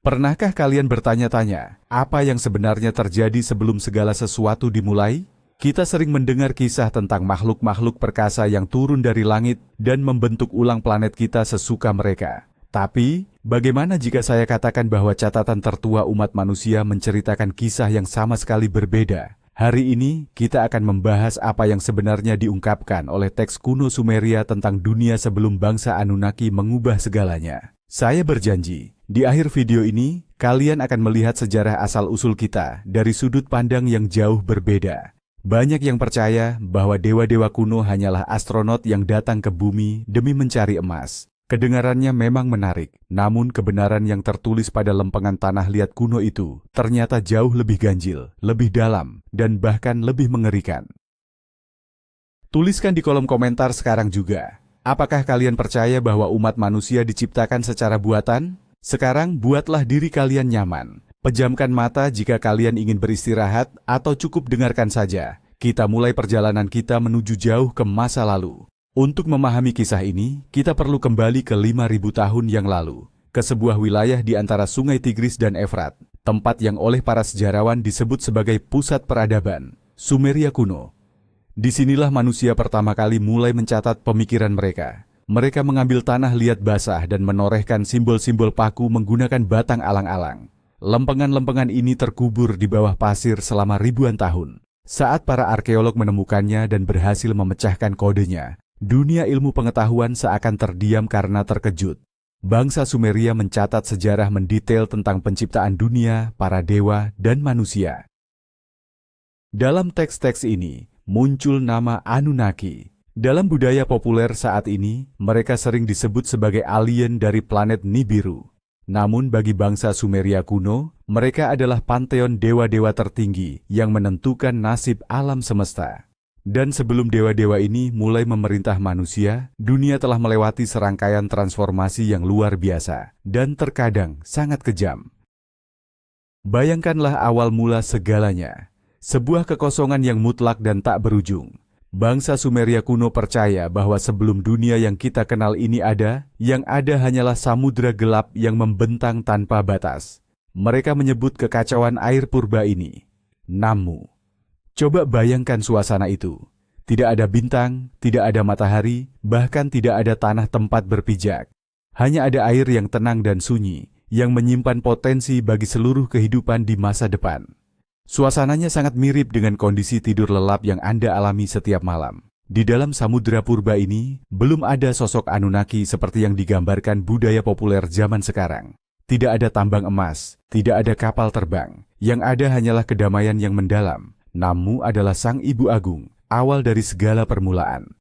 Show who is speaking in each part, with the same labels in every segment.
Speaker 1: Pernahkah kalian bertanya-tanya, apa yang sebenarnya terjadi sebelum segala sesuatu dimulai? Kita sering mendengar kisah tentang makhluk-makhluk perkasa yang turun dari langit dan membentuk ulang planet kita sesuka mereka. Tapi, bagaimana jika saya katakan bahwa catatan tertua umat manusia menceritakan kisah yang sama sekali berbeda? Hari ini, kita akan membahas apa yang sebenarnya diungkapkan oleh teks kuno Sumeria tentang dunia sebelum bangsa Anunnaki mengubah segalanya. Saya berjanji, di akhir video ini, kalian akan melihat sejarah asal-usul kita dari sudut pandang yang jauh berbeda. Banyak yang percaya bahwa dewa-dewa kuno hanyalah astronot yang datang ke bumi demi mencari emas. Kedengarannya memang menarik, namun kebenaran yang tertulis pada lempengan tanah liat kuno itu ternyata jauh lebih ganjil, lebih dalam, dan bahkan lebih mengerikan. Tuliskan di kolom komentar sekarang juga, apakah kalian percaya bahwa umat manusia diciptakan secara buatan? Sekarang buatlah diri kalian nyaman. Pejamkan mata jika kalian ingin beristirahat atau cukup dengarkan saja. Kita mulai perjalanan kita menuju jauh ke masa lalu. Untuk memahami kisah ini, kita perlu kembali ke 5.000 tahun yang lalu, ke sebuah wilayah di antara Sungai Tigris dan Efrat, tempat yang oleh para sejarawan disebut sebagai pusat peradaban, Sumeria kuno. Disinilah manusia pertama kali mulai mencatat pemikiran mereka. Mereka mengambil tanah liat basah dan menorehkan simbol-simbol paku menggunakan batang alang-alang. Lempengan-lempengan ini terkubur di bawah pasir selama ribuan tahun. Saat para arkeolog menemukannya dan berhasil memecahkan kodenya, dunia ilmu pengetahuan seakan terdiam karena terkejut. Bangsa Sumeria mencatat sejarah mendetail tentang penciptaan dunia, para dewa, dan manusia. Dalam teks-teks ini, muncul nama Anunnaki. Dalam budaya populer saat ini, mereka sering disebut sebagai alien dari planet Nibiru. Namun bagi bangsa Sumeria kuno, mereka adalah panteon dewa-dewa tertinggi yang menentukan nasib alam semesta. Dan sebelum dewa-dewa ini mulai memerintah manusia, dunia telah melewati serangkaian transformasi yang luar biasa dan terkadang sangat kejam. Bayangkanlah awal mula segalanya, sebuah kekosongan yang mutlak dan tak berujung. Bangsa Sumeria kuno percaya bahwa sebelum dunia yang kita kenal ini ada, yang ada hanyalah samudra gelap yang membentang tanpa batas. Mereka menyebut kekacauan air purba ini Nammu. Coba bayangkan suasana itu. Tidak ada bintang, tidak ada matahari, bahkan tidak ada tanah tempat berpijak. Hanya ada air yang tenang dan sunyi, yang menyimpan potensi bagi seluruh kehidupan di masa depan. Suasananya sangat mirip dengan kondisi tidur lelap yang Anda alami setiap malam. Di dalam samudra purba ini, belum ada sosok Anunnaki seperti yang digambarkan budaya populer zaman sekarang. Tidak ada tambang emas, tidak ada kapal terbang. Yang ada hanyalah kedamaian yang mendalam. Nammu adalah sang ibu agung, awal dari segala permulaan.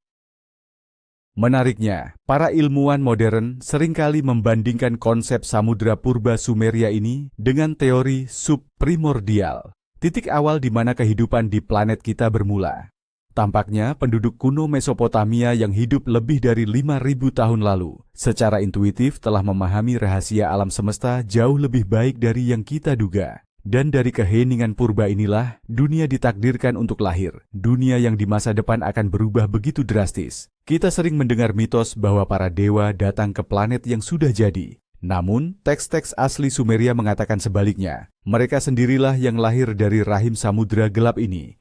Speaker 1: Menariknya, para ilmuwan modern seringkali membandingkan konsep samudra purba Sumeria ini dengan teori subprimordial, titik awal di mana kehidupan di planet kita bermula. Tampaknya penduduk kuno Mesopotamia yang hidup lebih dari 5.000 tahun lalu secara intuitif telah memahami rahasia alam semesta jauh lebih baik dari yang kita duga. Dan dari keheningan purba inilah, dunia ditakdirkan untuk lahir. Dunia yang di masa depan akan berubah begitu drastis. Kita sering mendengar mitos bahwa para dewa datang ke planet yang sudah jadi. Namun, teks-teks asli Sumeria mengatakan sebaliknya. Mereka sendirilah yang lahir dari rahim samudra gelap ini.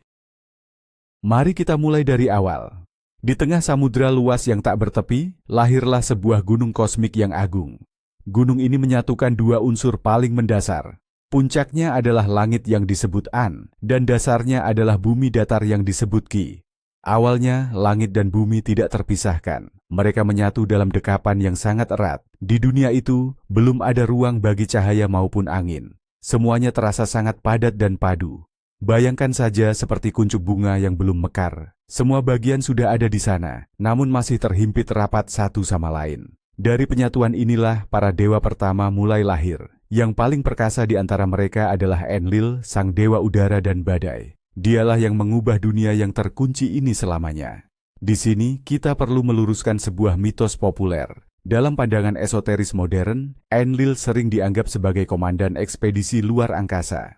Speaker 1: Mari kita mulai dari awal. Di tengah samudra luas yang tak bertepi, lahirlah sebuah gunung kosmik yang agung. Gunung ini menyatukan dua unsur paling mendasar. Puncaknya adalah langit yang disebut An, dan dasarnya adalah bumi datar yang disebut Ki. Awalnya, langit dan bumi tidak terpisahkan. Mereka menyatu dalam dekapan yang sangat erat. Di dunia itu, belum ada ruang bagi cahaya maupun angin. Semuanya terasa sangat padat dan padu. Bayangkan saja seperti kuncup bunga yang belum mekar. Semua bagian sudah ada di sana, namun masih terhimpit rapat satu sama lain. Dari penyatuan inilah para dewa pertama mulai lahir. Yang paling perkasa di antara mereka adalah Enlil, sang dewa udara dan badai. Dialah yang mengubah dunia yang terkunci ini selamanya. Di sini, kita perlu meluruskan sebuah mitos populer. Dalam pandangan esoteris modern, Enlil sering dianggap sebagai komandan ekspedisi luar angkasa.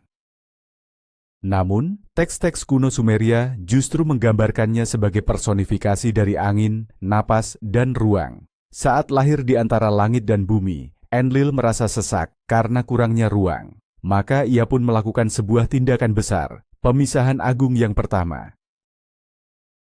Speaker 1: Namun, teks-teks kuno Sumeria justru menggambarkannya sebagai personifikasi dari angin, napas, dan ruang. Saat lahir di antara langit dan bumi, Enlil merasa sesak karena kurangnya ruang. Maka ia pun melakukan sebuah tindakan besar, pemisahan agung yang pertama.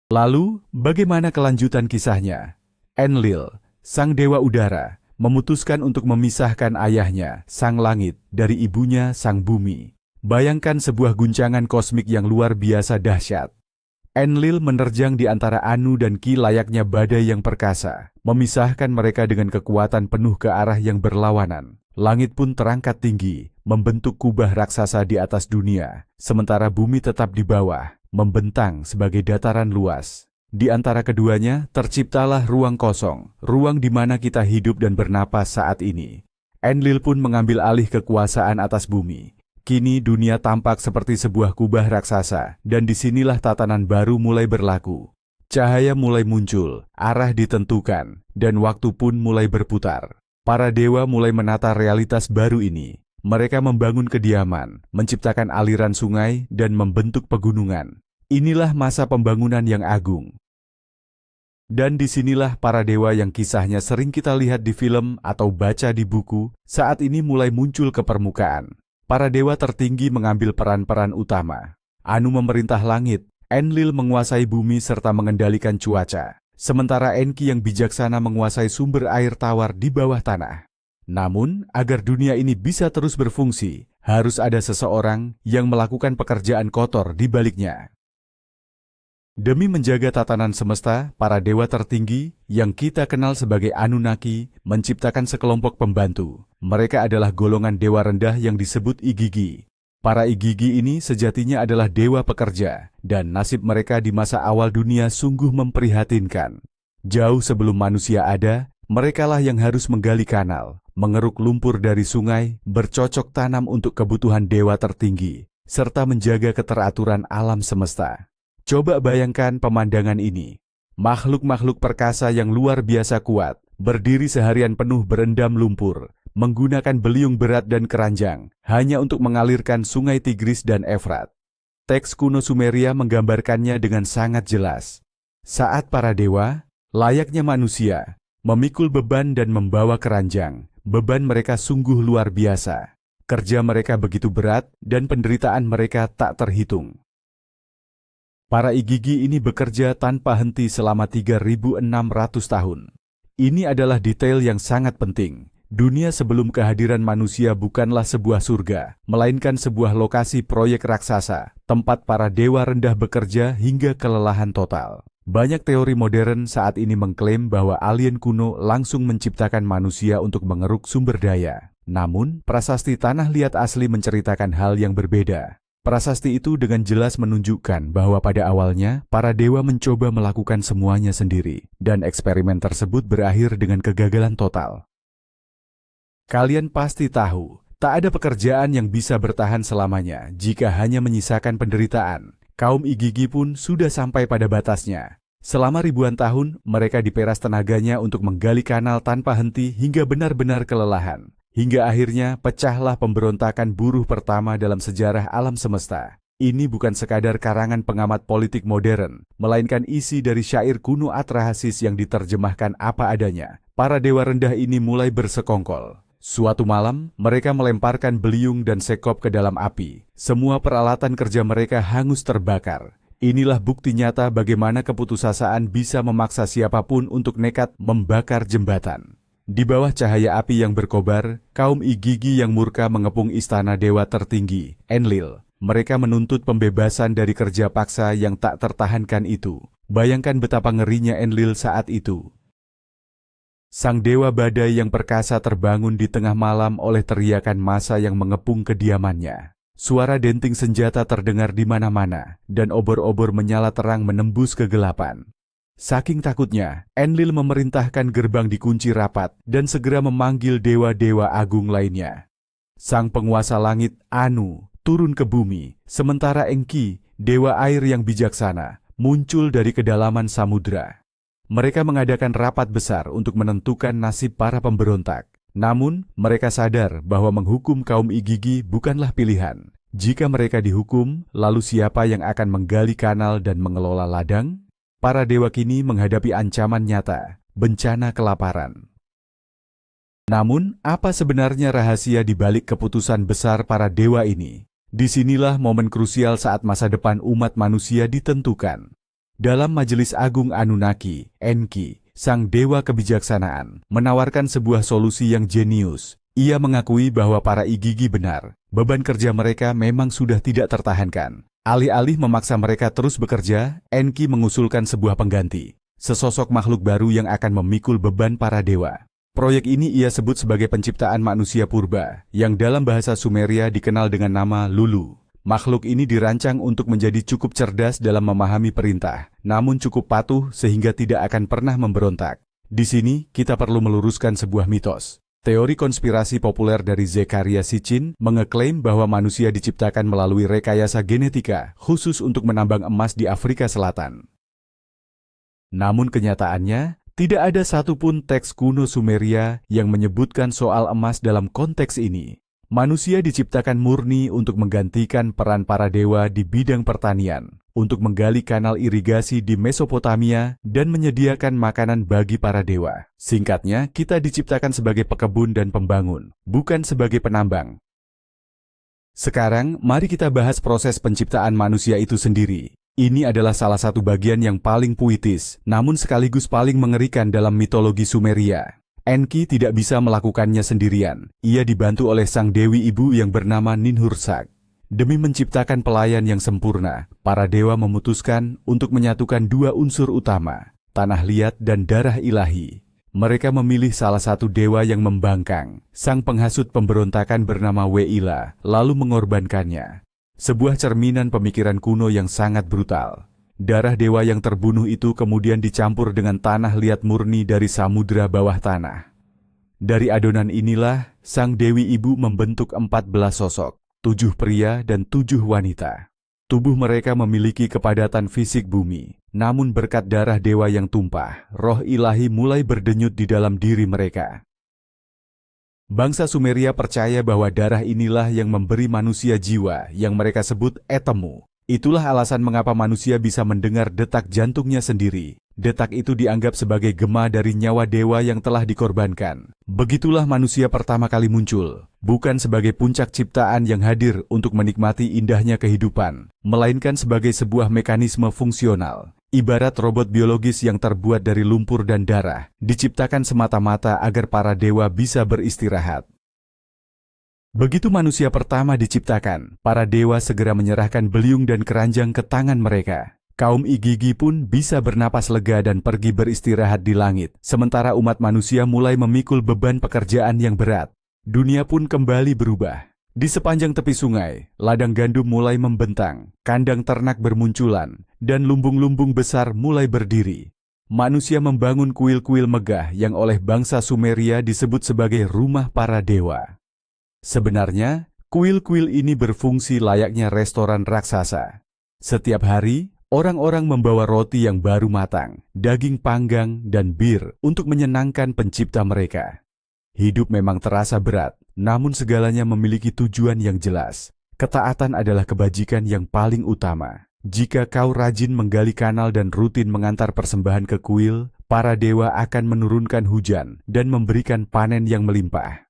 Speaker 1: Lalu, bagaimana kelanjutan kisahnya? Enlil, sang dewa udara, memutuskan untuk memisahkan ayahnya, sang langit, dari ibunya, sang bumi. Bayangkan sebuah guncangan kosmik yang luar biasa dahsyat. Enlil menerjang di antara Anu dan Ki layaknya badai yang perkasa, memisahkan mereka dengan kekuatan penuh ke arah yang berlawanan. Langit pun terangkat tinggi, membentuk kubah raksasa di atas dunia, sementara bumi tetap di bawah, membentang sebagai dataran luas. Di antara keduanya, terciptalah ruang kosong, ruang di mana kita hidup dan bernapas saat ini. Enlil pun mengambil alih kekuasaan atas bumi. Kini dunia tampak seperti sebuah kubah raksasa, dan disinilah tatanan baru mulai berlaku. Cahaya mulai muncul, arah ditentukan, dan waktu pun mulai berputar. Para dewa mulai menata realitas baru ini. Mereka membangun kediaman, menciptakan aliran sungai, dan membentuk pegunungan. Inilah masa pembangunan yang agung. Dan disinilah para dewa yang kisahnya sering kita lihat di film atau baca di buku, saat ini mulai muncul ke permukaan. Para dewa tertinggi mengambil peran-peran utama. Anu memerintah langit, Enlil menguasai bumi serta mengendalikan cuaca. Sementara Enki yang bijaksana menguasai sumber air tawar di bawah tanah. Namun, agar dunia ini bisa terus berfungsi, harus ada seseorang yang melakukan pekerjaan kotor di baliknya. Demi menjaga tatanan semesta, para dewa tertinggi yang kita kenal sebagai Anunnaki menciptakan sekelompok pembantu. Mereka adalah golongan dewa rendah yang disebut Igigi. Para Igigi ini sejatinya adalah dewa pekerja, dan nasib mereka di masa awal dunia sungguh memprihatinkan. Jauh sebelum manusia ada, merekalah yang harus menggali kanal, mengeruk lumpur dari sungai, bercocok tanam untuk kebutuhan dewa tertinggi, serta menjaga keteraturan alam semesta. Coba bayangkan pemandangan ini. Makhluk-makhluk perkasa yang luar biasa kuat, berdiri seharian penuh berendam lumpur, menggunakan beliung berat dan keranjang, hanya untuk mengalirkan sungai Tigris dan Efrat. Teks kuno Sumeria menggambarkannya dengan sangat jelas. Saat para dewa, layaknya manusia, memikul beban dan membawa keranjang, beban mereka sungguh luar biasa. Kerja mereka begitu berat dan penderitaan mereka tak terhitung. Para Igigi ini bekerja tanpa henti selama 3.600 tahun. Ini adalah detail yang sangat penting. Dunia sebelum kehadiran manusia bukanlah sebuah surga, melainkan sebuah lokasi proyek raksasa, tempat para dewa rendah bekerja hingga kelelahan total. Banyak teori modern saat ini mengklaim bahwa alien kuno langsung menciptakan manusia untuk mengeruk sumber daya. Namun, prasasti Tanah Liat asli menceritakan hal yang berbeda. Prasasti itu dengan jelas menunjukkan bahwa pada awalnya, para dewa mencoba melakukan semuanya sendiri, dan eksperimen tersebut berakhir dengan kegagalan total. Kalian pasti tahu, tak ada pekerjaan yang bisa bertahan selamanya jika hanya menyisakan penderitaan. Kaum Igigi pun sudah sampai pada batasnya. Selama ribuan tahun, mereka diperas tenaganya untuk menggali kanal tanpa henti hingga benar-benar kelelahan. Hingga akhirnya pecahlah pemberontakan buruh pertama dalam sejarah alam semesta. Ini bukan sekadar karangan pengamat politik modern, melainkan isi dari syair kuno Atrahasis yang diterjemahkan apa adanya. Para dewa rendah ini mulai bersekongkol. Suatu malam, mereka melemparkan beliung dan sekop ke dalam api. Semua peralatan kerja mereka hangus terbakar. Inilah bukti nyata bagaimana keputusasaan bisa memaksa siapapun untuk nekat membakar jembatan. Di bawah cahaya api yang berkobar, kaum Igigi yang murka mengepung istana dewa tertinggi, Enlil. Mereka menuntut pembebasan dari kerja paksa yang tak tertahankan itu. Bayangkan betapa ngerinya Enlil saat itu. Sang dewa badai yang perkasa terbangun di tengah malam oleh teriakan massa yang mengepung kediamannya. Suara denting senjata terdengar di mana-mana, dan obor-obor menyala terang menembus kegelapan. Saking takutnya, Enlil memerintahkan gerbang dikunci rapat dan segera memanggil dewa-dewa agung lainnya. Sang penguasa langit, Anu, turun ke bumi, sementara Enki, dewa air yang bijaksana, muncul dari kedalaman samudra. Mereka mengadakan rapat besar untuk menentukan nasib para pemberontak. Namun, mereka sadar bahwa menghukum kaum Igigi bukanlah pilihan. Jika mereka dihukum, lalu siapa yang akan menggali kanal dan mengelola ladang? Para dewa kini menghadapi ancaman nyata, bencana kelaparan. Namun, apa sebenarnya rahasia di balik keputusan besar para dewa ini? Disinilah momen krusial saat masa depan umat manusia ditentukan. Dalam Majelis Agung Anunnaki, Enki, sang dewa kebijaksanaan, menawarkan sebuah solusi yang jenius. Ia mengakui bahwa para Igigi benar, beban kerja mereka memang sudah tidak tertahankan. Alih-alih memaksa mereka terus bekerja, Enki mengusulkan sebuah pengganti, sesosok makhluk baru yang akan memikul beban para dewa. Proyek ini ia sebut sebagai penciptaan manusia purba, yang dalam bahasa Sumeria dikenal dengan nama Lulu. Makhluk ini dirancang untuk menjadi cukup cerdas dalam memahami perintah, namun cukup patuh sehingga tidak akan pernah memberontak. Di sini, kita perlu meluruskan sebuah mitos. Teori konspirasi populer dari Zecharia Sitchin mengeklaim bahwa manusia diciptakan melalui rekayasa genetika khusus untuk menambang emas di Afrika Selatan. Namun kenyataannya, tidak ada satupun teks kuno Sumeria yang menyebutkan soal emas dalam konteks ini. Manusia diciptakan murni untuk menggantikan peran para dewa di bidang pertanian, untuk menggali kanal irigasi di Mesopotamia, dan menyediakan makanan bagi para dewa. Singkatnya, kita diciptakan sebagai pekebun dan pembangun, bukan sebagai penambang. Sekarang, mari kita bahas proses penciptaan manusia itu sendiri. Ini adalah salah satu bagian yang paling puitis, namun sekaligus paling mengerikan dalam mitologi Sumeria. Enki tidak bisa melakukannya sendirian. Ia dibantu oleh sang dewi ibu yang bernama Ninhursag. Demi menciptakan pelayan yang sempurna, para dewa memutuskan untuk menyatukan dua unsur utama, tanah liat dan darah ilahi. Mereka memilih salah satu dewa yang membangkang, sang penghasut pemberontakan bernama Weila, lalu mengorbankannya. Sebuah cerminan pemikiran kuno yang sangat brutal. Darah dewa yang terbunuh itu kemudian dicampur dengan tanah liat murni dari samudera bawah tanah. Dari adonan inilah, sang dewi ibu membentuk 14 sosok, 7 pria dan 7 wanita. Tubuh mereka memiliki kepadatan fisik bumi, namun berkat darah dewa yang tumpah, roh ilahi mulai berdenyut di dalam diri mereka. Bangsa Sumeria percaya bahwa darah inilah yang memberi manusia jiwa yang mereka sebut etemu. Itulah alasan mengapa manusia bisa mendengar detak jantungnya sendiri. Detak itu dianggap sebagai gema dari nyawa dewa yang telah dikorbankan. Begitulah manusia pertama kali muncul, bukan sebagai puncak ciptaan yang hadir untuk menikmati indahnya kehidupan, melainkan sebagai sebuah mekanisme fungsional. Ibarat robot biologis yang terbuat dari lumpur dan darah, diciptakan semata-mata agar para dewa bisa beristirahat. Begitu manusia pertama diciptakan, para dewa segera menyerahkan beliung dan keranjang ke tangan mereka. Kaum Igigi pun bisa bernapas lega dan pergi beristirahat di langit, sementara umat manusia mulai memikul beban pekerjaan yang berat. Dunia pun kembali berubah. Di sepanjang tepi sungai, ladang gandum mulai membentang, kandang ternak bermunculan, dan lumbung-lumbung besar mulai berdiri. Manusia membangun kuil-kuil megah yang oleh bangsa Sumeria disebut sebagai rumah para dewa. Sebenarnya, kuil-kuil ini berfungsi layaknya restoran raksasa. Setiap hari, orang-orang membawa roti yang baru matang, daging panggang, dan bir untuk menyenangkan pencipta mereka. Hidup memang terasa berat, namun segalanya memiliki tujuan yang jelas. Ketaatan adalah kebajikan yang paling utama. Jika kau rajin menggali kanal dan rutin mengantar persembahan ke kuil, para dewa akan menurunkan hujan dan memberikan panen yang melimpah.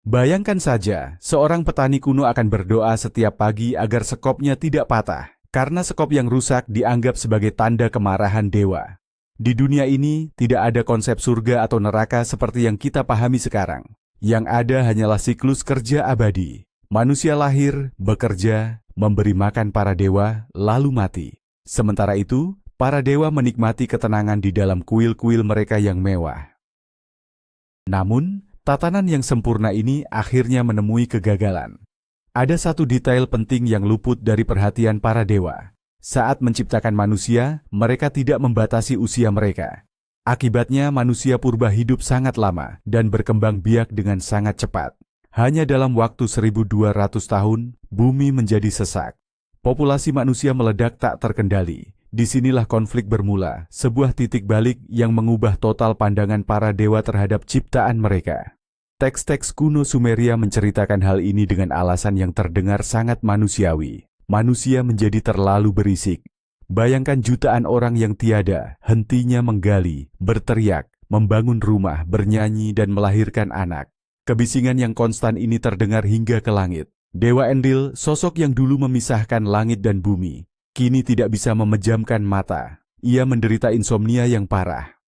Speaker 1: Bayangkan saja, seorang petani kuno akan berdoa setiap pagi agar sekopnya tidak patah, karena sekop yang rusak dianggap sebagai tanda kemarahan dewa. Di dunia ini, tidak ada konsep surga atau neraka seperti yang kita pahami sekarang. Yang ada hanyalah siklus kerja abadi. Manusia lahir, bekerja, memberi makan para dewa, lalu mati. Sementara itu, para dewa menikmati ketenangan di dalam kuil-kuil mereka yang mewah. Namun, tatanan yang sempurna ini akhirnya menemui kegagalan. Ada satu detail penting yang luput dari perhatian para dewa. Saat menciptakan manusia, mereka tidak membatasi usia mereka. Akibatnya, manusia purba hidup sangat lama dan berkembang biak dengan sangat cepat. Hanya dalam waktu 1200 tahun, bumi menjadi sesak. Populasi manusia meledak tak terkendali. Disinilah konflik bermula, sebuah titik balik yang mengubah total pandangan para dewa terhadap ciptaan mereka. Teks-teks kuno Sumeria menceritakan hal ini dengan alasan yang terdengar sangat manusiawi. Manusia menjadi terlalu berisik. Bayangkan jutaan orang yang tiada hentinya menggali, berteriak, membangun rumah, bernyanyi, dan melahirkan anak. Kebisingan yang konstan ini terdengar hingga ke langit. Dewa Enlil, sosok yang dulu memisahkan langit dan bumi, kini tidak bisa memejamkan mata. Ia menderita insomnia yang parah.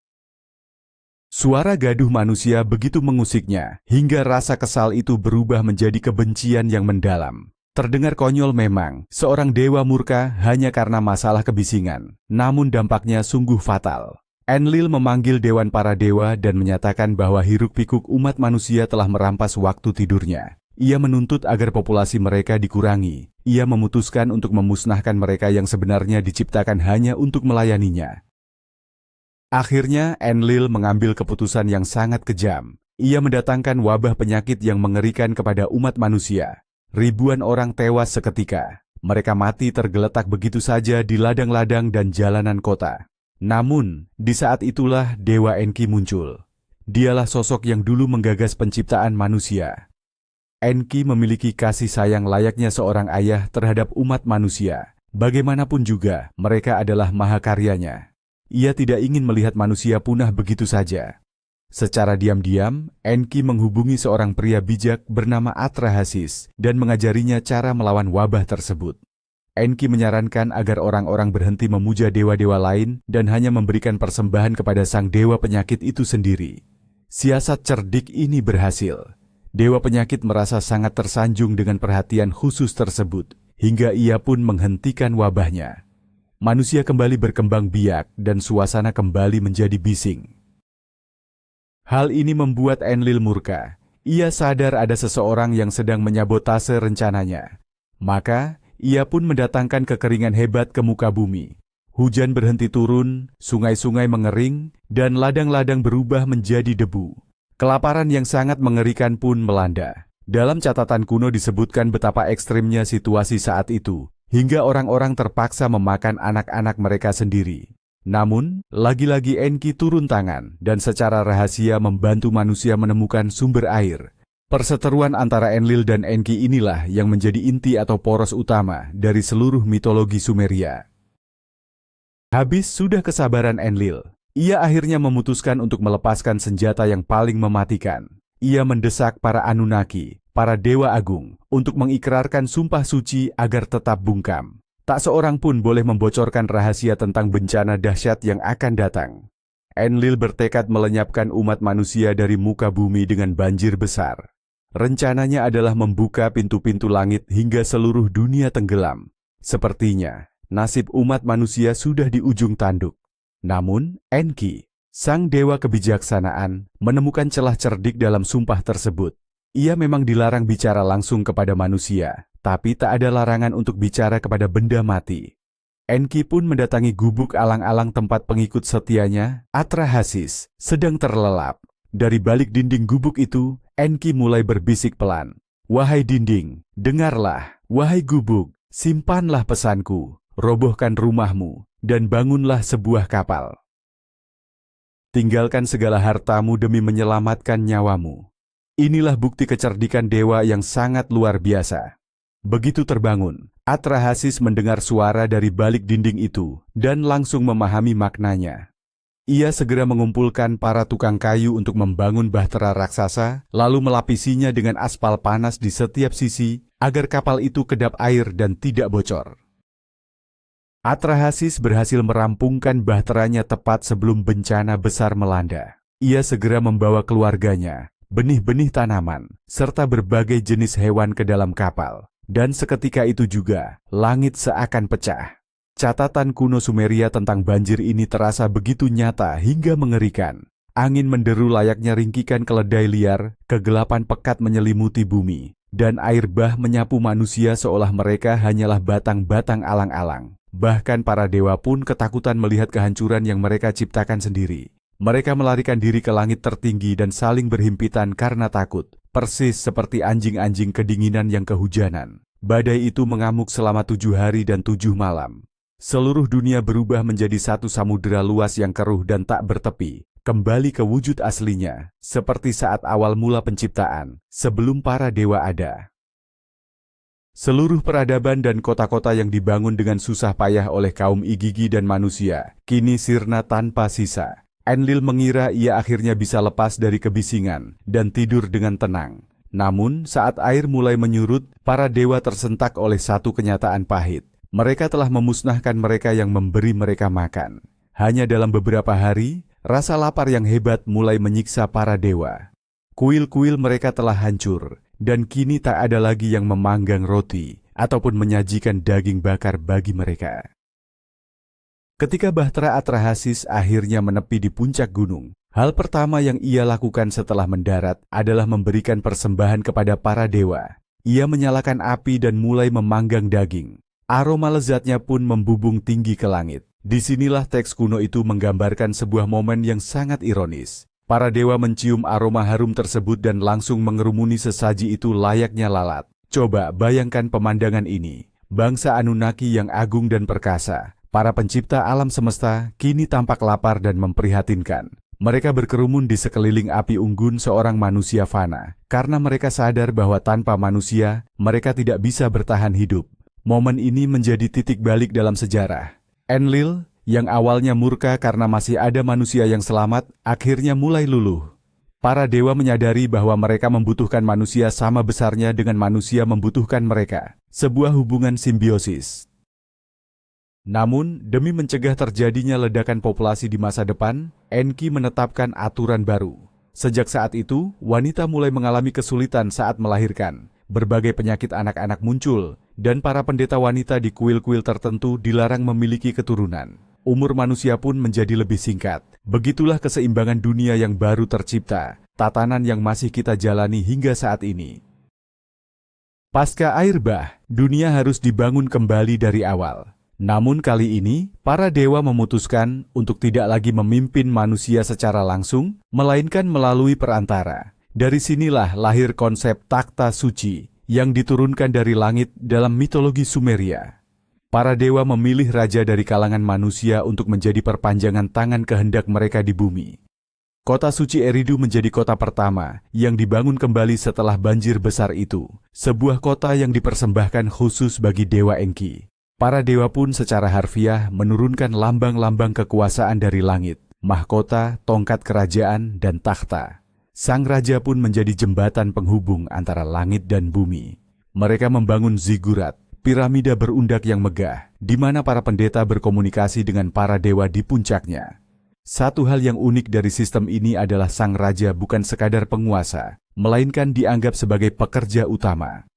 Speaker 1: Suara gaduh manusia begitu mengusiknya, hingga rasa kesal itu berubah menjadi kebencian yang mendalam. Terdengar konyol memang, seorang dewa murka hanya karena masalah kebisingan, namun dampaknya sungguh fatal. Enlil memanggil dewan para dewa dan menyatakan bahwa hiruk-pikuk umat manusia telah merampas waktu tidurnya. Ia menuntut agar populasi mereka dikurangi. Ia memutuskan untuk memusnahkan mereka yang sebenarnya diciptakan hanya untuk melayaninya. Akhirnya, Enlil mengambil keputusan yang sangat kejam. Ia mendatangkan wabah penyakit yang mengerikan kepada umat manusia. Ribuan orang tewas seketika. Mereka mati tergeletak begitu saja di ladang-ladang dan jalanan kota. Namun, di saat itulah Dewa Enki muncul. Dialah sosok yang dulu menggagas penciptaan manusia. Enki memiliki kasih sayang layaknya seorang ayah terhadap umat manusia. Bagaimanapun juga, mereka adalah mahakaryanya. Ia tidak ingin melihat manusia punah begitu saja. Secara diam-diam, Enki menghubungi seorang pria bijak bernama Atrahasis dan mengajarinya cara melawan wabah tersebut. Enki menyarankan agar orang-orang berhenti memuja dewa-dewa lain dan hanya memberikan persembahan kepada sang dewa penyakit itu sendiri. Siasat cerdik ini berhasil. Dewa penyakit merasa sangat tersanjung dengan perhatian khusus tersebut, hingga ia pun menghentikan wabahnya. Manusia kembali berkembang biak dan suasana kembali menjadi bising. Hal ini membuat Enlil murka. Ia sadar ada seseorang yang sedang menyabotase rencananya. Maka, ia pun mendatangkan kekeringan hebat ke muka bumi. Hujan berhenti turun, sungai-sungai mengering, dan ladang-ladang berubah menjadi debu. Kelaparan yang sangat mengerikan pun melanda. Dalam catatan kuno disebutkan betapa ekstrimnya situasi saat itu, hingga orang-orang terpaksa memakan anak-anak mereka sendiri. Namun, lagi-lagi Enki turun tangan dan secara rahasia membantu manusia menemukan sumber air. Perseteruan antara Enlil dan Enki inilah yang menjadi inti atau poros utama dari seluruh mitologi Sumeria. Habis sudah kesabaran Enlil, ia akhirnya memutuskan untuk melepaskan senjata yang paling mematikan. Ia mendesak para Anunnaki, para dewa agung, untuk mengikrarkan sumpah suci agar tetap bungkam. Tak seorang pun boleh membocorkan rahasia tentang bencana dahsyat yang akan datang. Enlil bertekad melenyapkan umat manusia dari muka bumi dengan banjir besar. Rencananya adalah membuka pintu-pintu langit hingga seluruh dunia tenggelam. Sepertinya, nasib umat manusia sudah di ujung tanduk. Namun, Enki, sang dewa kebijaksanaan, menemukan celah cerdik dalam sumpah tersebut. Ia memang dilarang bicara langsung kepada manusia, tapi tak ada larangan untuk bicara kepada benda mati. Enki pun mendatangi gubuk alang-alang tempat pengikut setianya, Atrahasis, sedang terlelap. Dari balik dinding gubuk itu, Enki mulai berbisik pelan. "Wahai dinding, dengarlah. Wahai gubuk, simpanlah pesanku. Robohkan rumahmu, dan bangunlah sebuah kapal. Tinggalkan segala hartamu demi menyelamatkan nyawamu." Inilah bukti kecerdikan dewa yang sangat luar biasa. Begitu terbangun, Atrahasis mendengar suara dari balik dinding itu dan langsung memahami maknanya. Ia segera mengumpulkan para tukang kayu untuk membangun bahtera raksasa, lalu melapisinya dengan aspal panas di setiap sisi agar kapal itu kedap air dan tidak bocor. Atrahasis berhasil merampungkan bahteranya tepat sebelum bencana besar melanda. Ia segera membawa keluarganya, benih-benih tanaman, serta berbagai jenis hewan ke dalam kapal. Dan seketika itu juga, langit seakan pecah. Catatan kuno Sumeria tentang banjir ini terasa begitu nyata hingga mengerikan. Angin menderu layaknya ringkikan keledai liar, kegelapan pekat menyelimuti bumi, dan air bah menyapu manusia seolah mereka hanyalah batang-batang alang-alang. Bahkan para dewa pun ketakutan melihat kehancuran yang mereka ciptakan sendiri. Mereka melarikan diri ke langit tertinggi dan saling berhimpitan karena takut, persis seperti anjing-anjing kedinginan yang kehujanan. Badai itu mengamuk selama 7 hari dan 7 malam. Seluruh dunia berubah menjadi satu samudera luas yang keruh dan tak bertepi, kembali ke wujud aslinya, seperti saat awal mula penciptaan, sebelum para dewa ada. Seluruh peradaban dan kota-kota yang dibangun dengan susah payah oleh kaum Igigi dan manusia, kini sirna tanpa sisa. Enlil mengira ia akhirnya bisa lepas dari kebisingan dan tidur dengan tenang. Namun, saat air mulai menyurut, para dewa tersentak oleh satu kenyataan pahit. Mereka telah memusnahkan mereka yang memberi mereka makan. Hanya dalam beberapa hari, rasa lapar yang hebat mulai menyiksa para dewa. Kuil-kuil mereka telah hancur, dan kini tak ada lagi yang memanggang roti ataupun menyajikan daging bakar bagi mereka. Ketika Bahtera Atrahasis akhirnya menepi di puncak gunung, hal pertama yang ia lakukan setelah mendarat adalah memberikan persembahan kepada para dewa. Ia menyalakan api dan mulai memanggang daging. Aroma lezatnya pun membubung tinggi ke langit. Disinilah teks kuno itu menggambarkan sebuah momen yang sangat ironis. Para dewa mencium aroma harum tersebut dan langsung mengerumuni sesaji itu layaknya lalat. Coba bayangkan pemandangan ini. Bangsa Anunnaki yang agung dan perkasa, para pencipta alam semesta, kini tampak lapar dan memprihatinkan. Mereka berkerumun di sekeliling api unggun seorang manusia fana, karena mereka sadar bahwa tanpa manusia, mereka tidak bisa bertahan hidup. Momen ini menjadi titik balik dalam sejarah. Enlil, yang awalnya murka karena masih ada manusia yang selamat, akhirnya mulai luluh. Para dewa menyadari bahwa mereka membutuhkan manusia sama besarnya dengan manusia membutuhkan mereka. Sebuah hubungan simbiosis. Namun, demi mencegah terjadinya ledakan populasi di masa depan, Enki menetapkan aturan baru. Sejak saat itu, wanita mulai mengalami kesulitan saat melahirkan. Berbagai penyakit anak-anak muncul, dan para pendeta wanita di kuil-kuil tertentu dilarang memiliki keturunan. Umur manusia pun menjadi lebih singkat. Begitulah keseimbangan dunia yang baru tercipta, tatanan yang masih kita jalani hingga saat ini. Pasca air bah, dunia harus dibangun kembali dari awal. Namun kali ini, para dewa memutuskan untuk tidak lagi memimpin manusia secara langsung, melainkan melalui perantara. Dari sinilah lahir konsep takhta suci yang diturunkan dari langit dalam mitologi Sumeria. Para dewa memilih raja dari kalangan manusia untuk menjadi perpanjangan tangan kehendak mereka di bumi. Kota suci Eridu menjadi kota pertama yang dibangun kembali setelah banjir besar itu. Sebuah kota yang dipersembahkan khusus bagi dewa Enki. Para dewa pun secara harfiah menurunkan lambang-lambang kekuasaan dari langit, mahkota, tongkat kerajaan, dan takhta. Sang raja pun menjadi jembatan penghubung antara langit dan bumi. Mereka membangun zigurat, piramida berundak yang megah, di mana para pendeta berkomunikasi dengan para dewa di puncaknya. Satu hal yang unik dari sistem ini adalah sang raja bukan sekadar penguasa, melainkan dianggap sebagai pekerja utama.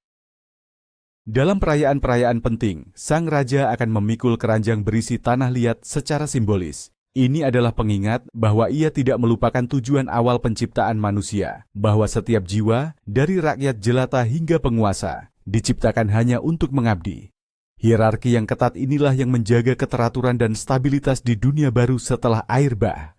Speaker 1: Dalam perayaan-perayaan penting, sang raja akan memikul keranjang berisi tanah liat secara simbolis. Ini adalah pengingat bahwa ia tidak melupakan tujuan awal penciptaan manusia, bahwa setiap jiwa, dari rakyat jelata hingga penguasa, diciptakan hanya untuk mengabdi. Hierarki yang ketat inilah yang menjaga keteraturan dan stabilitas di dunia baru setelah air bah.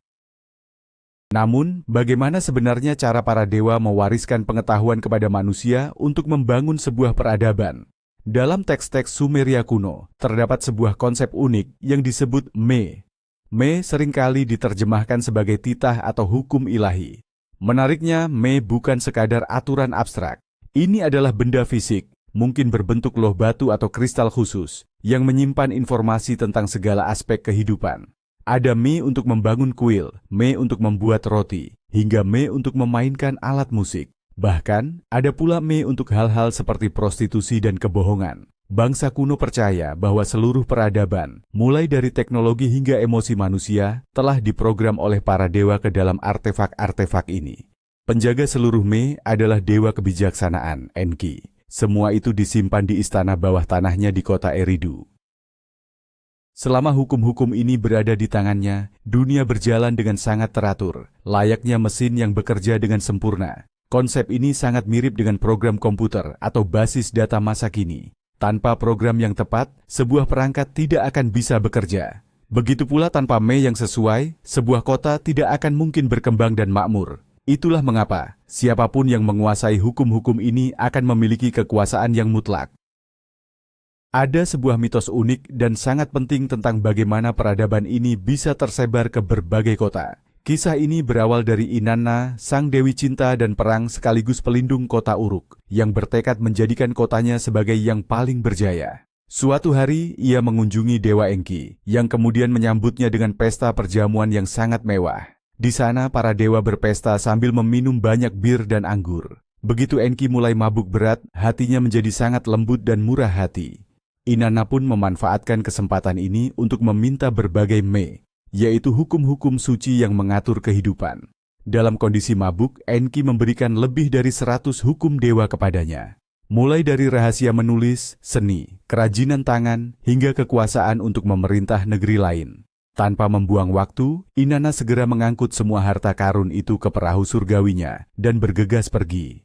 Speaker 1: Namun, bagaimana sebenarnya cara para dewa mewariskan pengetahuan kepada manusia untuk membangun sebuah peradaban? Dalam teks-teks Sumeria kuno, terdapat sebuah konsep unik yang disebut Me. Me seringkali diterjemahkan sebagai titah atau hukum ilahi. Menariknya, Me bukan sekadar aturan abstrak. Ini adalah benda fisik, mungkin berbentuk loh batu atau kristal khusus, yang menyimpan informasi tentang segala aspek kehidupan. Ada Me untuk membangun kuil, Me untuk membuat roti, hingga Me untuk memainkan alat musik. Bahkan, ada pula Me untuk hal-hal seperti prostitusi dan kebohongan. Bangsa kuno percaya bahwa seluruh peradaban, mulai dari teknologi hingga emosi manusia, telah diprogram oleh para dewa ke dalam artefak-artefak ini. Penjaga seluruh Me adalah dewa kebijaksanaan, Enki. Semua itu disimpan di istana bawah tanahnya di kota Eridu. Selama hukum-hukum ini berada di tangannya, dunia berjalan dengan sangat teratur, layaknya mesin yang bekerja dengan sempurna. Konsep ini sangat mirip dengan program komputer atau basis data masa kini. Tanpa program yang tepat, sebuah perangkat tidak akan bisa bekerja. Begitu pula tanpa Me yang sesuai, sebuah kota tidak akan mungkin berkembang dan makmur. Itulah mengapa, siapapun yang menguasai hukum-hukum ini akan memiliki kekuasaan yang mutlak. Ada sebuah mitos unik dan sangat penting tentang bagaimana peradaban ini bisa tersebar ke berbagai kota. Kisah ini berawal dari Inanna, sang dewi cinta dan perang sekaligus pelindung kota Uruk, yang bertekad menjadikan kotanya sebagai yang paling berjaya. Suatu hari, ia mengunjungi Dewa Enki, yang kemudian menyambutnya dengan pesta perjamuan yang sangat mewah. Di sana para dewa berpesta sambil meminum banyak bir dan anggur. Begitu Enki mulai mabuk berat, hatinya menjadi sangat lembut dan murah hati. Inanna pun memanfaatkan kesempatan ini untuk meminta berbagai yaitu hukum-hukum suci yang mengatur kehidupan. Dalam kondisi mabuk, Enki memberikan lebih dari 100 hukum dewa kepadanya. Mulai dari rahasia menulis, seni, kerajinan tangan, hingga kekuasaan untuk memerintah negeri lain. Tanpa membuang waktu, Inanna segera mengangkut semua harta karun itu ke perahu surgawinya dan bergegas pergi.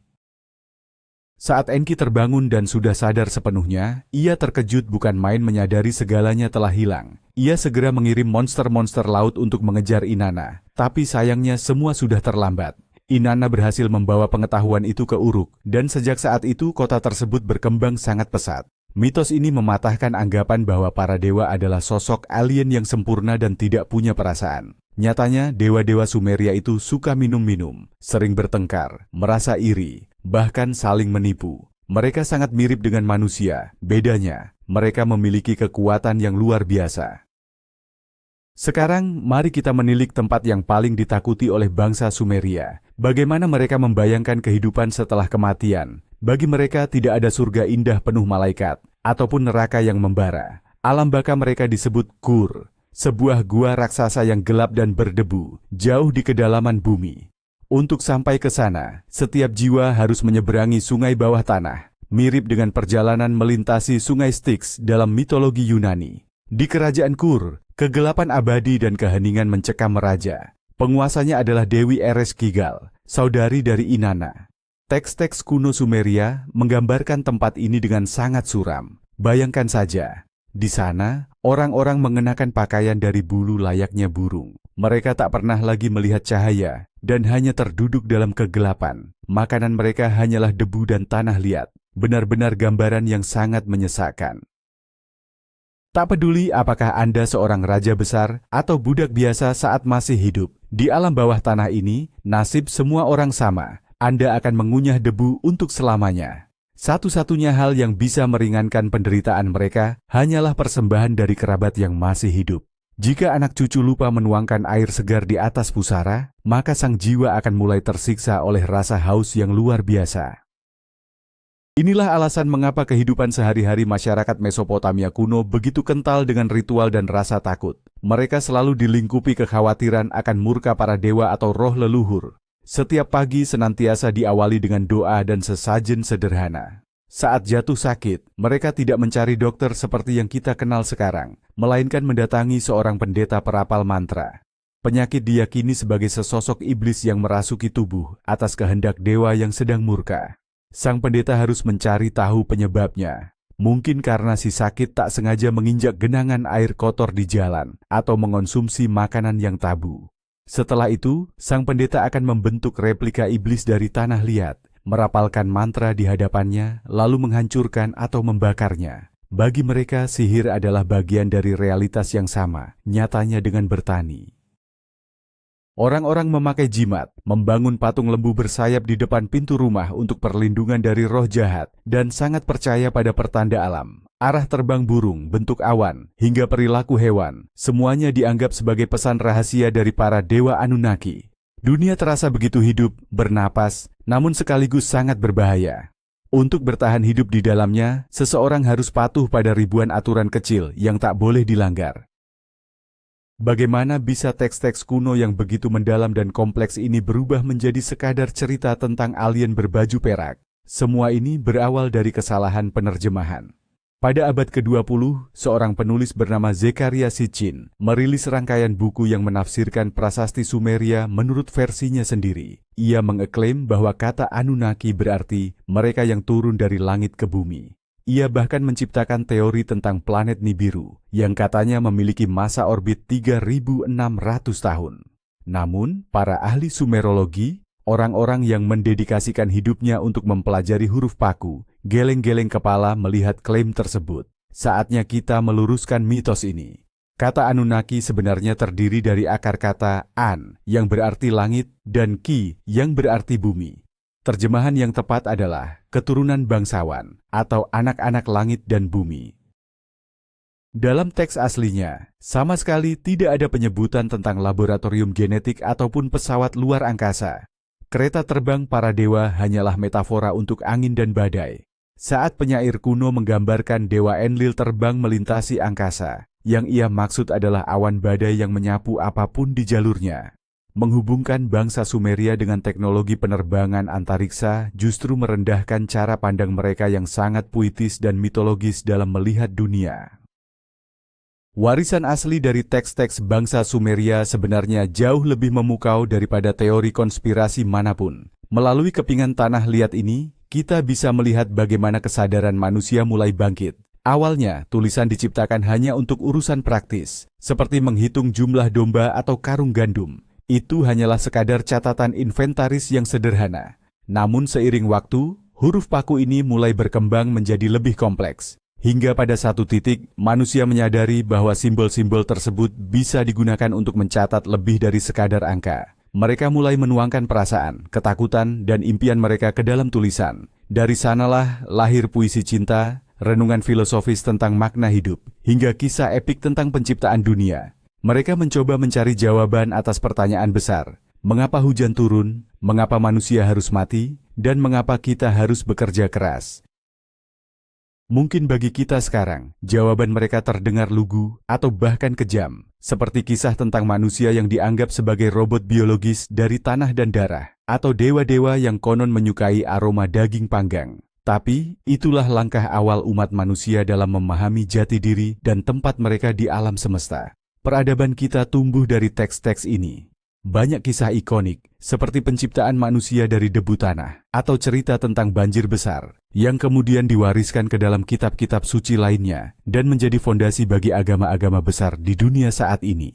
Speaker 1: Saat Enki terbangun dan sudah sadar sepenuhnya, ia terkejut bukan main menyadari segalanya telah hilang. Ia segera mengirim monster-monster laut untuk mengejar Inanna, tapi sayangnya semua sudah terlambat. Inanna berhasil membawa pengetahuan itu ke Uruk, dan sejak saat itu kota tersebut berkembang sangat pesat. Mitos ini mematahkan anggapan bahwa para dewa adalah sosok alien yang sempurna dan tidak punya perasaan. Nyatanya, dewa-dewa Sumeria itu suka minum-minum, sering bertengkar, merasa iri, bahkan saling menipu. Mereka sangat mirip dengan manusia, bedanya, mereka memiliki kekuatan yang luar biasa. Sekarang, mari kita menilik tempat yang paling ditakuti oleh bangsa Sumeria. Bagaimana mereka membayangkan kehidupan setelah kematian. Bagi mereka tidak ada surga indah penuh malaikat, ataupun neraka yang membara. Alam baka mereka disebut Kur, sebuah gua raksasa yang gelap dan berdebu, jauh di kedalaman bumi. Untuk sampai ke sana, setiap jiwa harus menyeberangi sungai bawah tanah, mirip dengan perjalanan melintasi sungai Styx dalam mitologi Yunani. Di kerajaan Kur, kegelapan abadi dan keheningan mencekam raja. Penguasanya adalah Dewi Ereshkigal, saudari dari Inanna. Teks-teks kuno Sumeria menggambarkan tempat ini dengan sangat suram. Bayangkan saja, di sana orang-orang mengenakan pakaian dari bulu layaknya burung. Mereka tak pernah lagi melihat cahaya dan hanya terduduk dalam kegelapan. Makanan mereka hanyalah debu dan tanah liat. Benar-benar gambaran yang sangat menyesakkan. Tak peduli apakah Anda seorang raja besar atau budak biasa saat masih hidup, di alam bawah tanah ini, nasib semua orang sama. Anda akan mengunyah debu untuk selamanya. Satu-satunya hal yang bisa meringankan penderitaan mereka hanyalah persembahan dari kerabat yang masih hidup. Jika anak cucu lupa menuangkan air segar di atas pusara, maka sang jiwa akan mulai tersiksa oleh rasa haus yang luar biasa. Inilah alasan mengapa kehidupan sehari-hari masyarakat Mesopotamia kuno begitu kental dengan ritual dan rasa takut. Mereka selalu dilingkupi kekhawatiran akan murka para dewa atau roh leluhur. Setiap pagi senantiasa diawali dengan doa dan sesajen sederhana. Saat jatuh sakit, mereka tidak mencari dokter seperti yang kita kenal sekarang, melainkan mendatangi seorang pendeta perapal mantra. Penyakit diyakini sebagai sesosok iblis yang merasuki tubuh atas kehendak dewa yang sedang murka. Sang pendeta harus mencari tahu penyebabnya. Mungkin karena si sakit tak sengaja menginjak genangan air kotor di jalan atau mengonsumsi makanan yang tabu. Setelah itu, sang pendeta akan membentuk replika iblis dari tanah liat, merapalkan mantra di hadapannya, lalu menghancurkan atau membakarnya. Bagi mereka, sihir adalah bagian dari realitas yang sama, nyatanya dengan bertani. Orang-orang memakai jimat, membangun patung lembu bersayap di depan pintu rumah untuk perlindungan dari roh jahat, dan sangat percaya pada pertanda alam. Arah terbang burung, bentuk awan, hingga perilaku hewan, semuanya dianggap sebagai pesan rahasia dari para dewa Anunnaki. Dunia terasa begitu hidup, bernapas, namun sekaligus sangat berbahaya. Untuk bertahan hidup di dalamnya, seseorang harus patuh pada ribuan aturan kecil yang tak boleh dilanggar. Bagaimana bisa teks-teks kuno yang begitu mendalam dan kompleks ini berubah menjadi sekadar cerita tentang alien berbaju perak? Semua ini berawal dari kesalahan penerjemahan. Pada abad ke-20, seorang penulis bernama Zekaria Sitchin merilis rangkaian buku yang menafsirkan prasasti Sumeria menurut versinya sendiri. Ia mengeklaim bahwa kata Anunnaki berarti mereka yang turun dari langit ke bumi. Ia bahkan menciptakan teori tentang planet Nibiru yang katanya memiliki masa orbit 3.600 tahun. Namun, para ahli sumerologi, orang-orang yang mendedikasikan hidupnya untuk mempelajari huruf paku, geleng-geleng kepala melihat klaim tersebut. Saatnya kita meluruskan mitos ini. Kata Anunnaki sebenarnya terdiri dari akar kata An yang berarti langit dan Ki yang berarti bumi. Terjemahan yang tepat adalah keturunan bangsawan atau anak-anak langit dan bumi. Dalam teks aslinya, sama sekali tidak ada penyebutan tentang laboratorium genetik ataupun pesawat luar angkasa. Kereta terbang para dewa hanyalah metafora untuk angin dan badai. Saat penyair kuno menggambarkan dewa Enlil terbang melintasi angkasa, yang ia maksud adalah awan badai yang menyapu apapun di jalurnya. Menghubungkan bangsa Sumeria dengan teknologi penerbangan antariksa justru merendahkan cara pandang mereka yang sangat puitis dan mitologis dalam melihat dunia. Warisan asli dari teks-teks bangsa Sumeria sebenarnya jauh lebih memukau daripada teori konspirasi manapun. Melalui kepingan tanah liat ini, kita bisa melihat bagaimana kesadaran manusia mulai bangkit. Awalnya, tulisan diciptakan hanya untuk urusan praktis, seperti menghitung jumlah domba atau karung gandum. Itu hanyalah sekadar catatan inventaris yang sederhana. Namun seiring waktu, huruf paku ini mulai berkembang menjadi lebih kompleks. Hingga pada satu titik, manusia menyadari bahwa simbol-simbol tersebut bisa digunakan untuk mencatat lebih dari sekadar angka. Mereka mulai menuangkan perasaan, ketakutan, dan impian mereka ke dalam tulisan. Dari sanalah lahir puisi cinta, renungan filosofis tentang makna hidup, hingga kisah epik tentang penciptaan dunia. Mereka mencoba mencari jawaban atas pertanyaan besar. Mengapa hujan turun? Mengapa manusia harus mati? Dan mengapa kita harus bekerja keras? Mungkin bagi kita sekarang, jawaban mereka terdengar lugu atau bahkan kejam. Seperti kisah tentang manusia yang dianggap sebagai robot biologis dari tanah dan darah. Atau dewa-dewa yang konon menyukai aroma daging panggang. Tapi, itulah langkah awal umat manusia dalam memahami jati diri dan tempat mereka di alam semesta. Peradaban kita tumbuh dari teks-teks ini. Banyak kisah ikonik, seperti penciptaan manusia dari debu tanah, atau cerita tentang banjir besar, yang kemudian diwariskan ke dalam kitab-kitab suci lainnya, dan menjadi fondasi bagi agama-agama besar di dunia saat ini.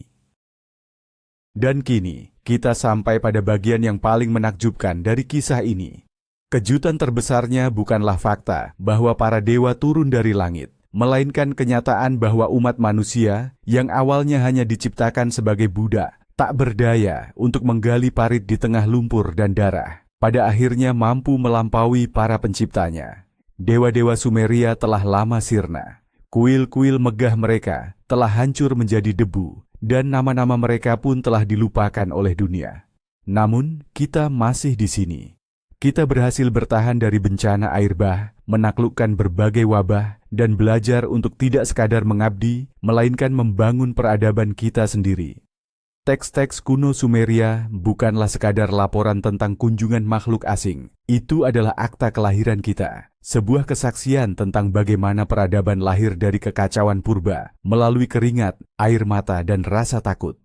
Speaker 1: Dan kini, kita sampai pada bagian yang paling menakjubkan dari kisah ini. Kejutan terbesarnya bukanlah fakta bahwa para dewa turun dari langit, melainkan kenyataan bahwa umat manusia yang awalnya hanya diciptakan sebagai budak, tak berdaya untuk menggali parit di tengah lumpur dan darah, pada akhirnya mampu melampaui para penciptanya. Dewa-dewa Sumeria telah lama sirna. Kuil-kuil megah mereka telah hancur menjadi debu, dan nama-nama mereka pun telah dilupakan oleh dunia. Namun, kita masih di sini. Kita berhasil bertahan dari bencana air bah, menaklukkan berbagai wabah, dan belajar untuk tidak sekadar mengabdi, melainkan membangun peradaban kita sendiri. Teks-teks kuno Sumeria bukanlah sekadar laporan tentang kunjungan makhluk asing. Itu adalah akta kelahiran kita, sebuah kesaksian tentang bagaimana peradaban lahir dari kekacauan purba, melalui keringat, air mata, dan rasa takut.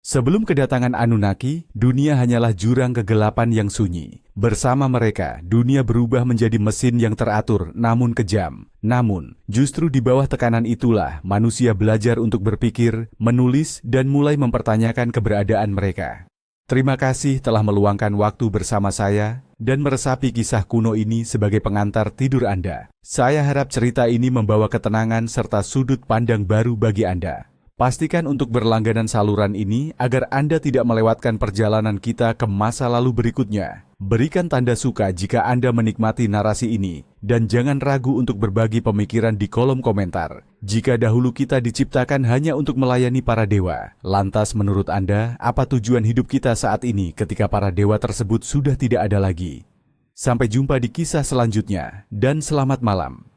Speaker 1: Sebelum kedatangan Anunnaki, dunia hanyalah jurang kegelapan yang sunyi. Bersama mereka, dunia berubah menjadi mesin yang teratur namun kejam. Namun, justru di bawah tekanan itulah manusia belajar untuk berpikir, menulis, dan mulai mempertanyakan keberadaan mereka. Terima kasih telah meluangkan waktu bersama saya dan meresapi kisah kuno ini sebagai pengantar tidur Anda. Saya harap cerita ini membawa ketenangan serta sudut pandang baru bagi Anda. Pastikan untuk berlangganan saluran ini agar Anda tidak melewatkan perjalanan kita ke masa lalu berikutnya. Berikan tanda suka jika Anda menikmati narasi ini, dan jangan ragu untuk berbagi pemikiran di kolom komentar. Jika dahulu kita diciptakan hanya untuk melayani para dewa, lantas menurut Anda, apa tujuan hidup kita saat ini ketika para dewa tersebut sudah tidak ada lagi? Sampai jumpa di kisah selanjutnya, dan selamat malam.